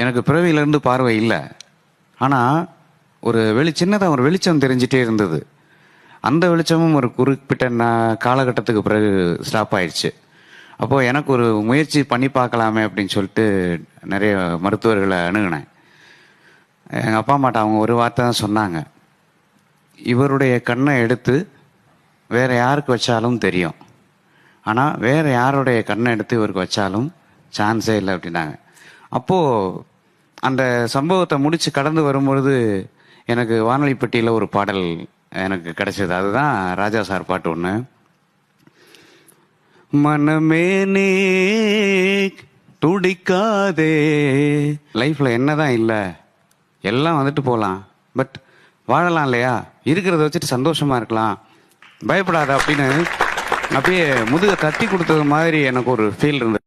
எனக்கு பிறவியிலேருந்து பார்வை இல்லை. ஆனால் சின்னதாக ஒரு வெளிச்சம் தெரிஞ்சிட்டே இருந்தது. அந்த வெளிச்சமும் ஒரு குறிப்பிட்ட காலகட்டத்துக்கு பிறகு ஸ்டாப் ஆயிடுச்சு. அப்போது எனக்கு ஒரு முயற்சி பண்ணி பார்க்கலாமே அப்படின்னு சொல்லிட்டு நிறைய மருத்துவர்களை அணுகினேன். எங்கள் அப்பா அம்மாட்ட அவங்க ஒரு வார்த்தை தான் சொன்னாங்க, இவருடைய கண்ணை எடுத்து வேறு யாருக்கு வச்சாலும் தெரியும், ஆனால் வேறு யாருடைய கண்ணை எடுத்து இவருக்கு வச்சாலும் சான்ஸே இல்லை அப்படின்னாங்க. அப்போது அந்த சம்பவத்தை முடித்து கடந்து வரும்பொழுது எனக்கு வானொலி பெட்டியில் ஒரு பாடல் எனக்கு கிடைச்சது. அதுதான் ராஜா சார் பாட்டு ஒன்று. மனமே நீ துடிக்காதே, லைஃப்பில் என்னதான் இல்லை, எல்லாம் வந்துட்டு போகலாம், பட் வாழலாம் இல்லையா, இருக்கிறத வச்சுட்டு சந்தோஷமா இருக்கலாம், பயப்படாத அப்படின்னு அப்படியே முதுகை தட்டி கொடுத்தது மாதிரி எனக்கு ஒரு ஃபீல் இருந்தது.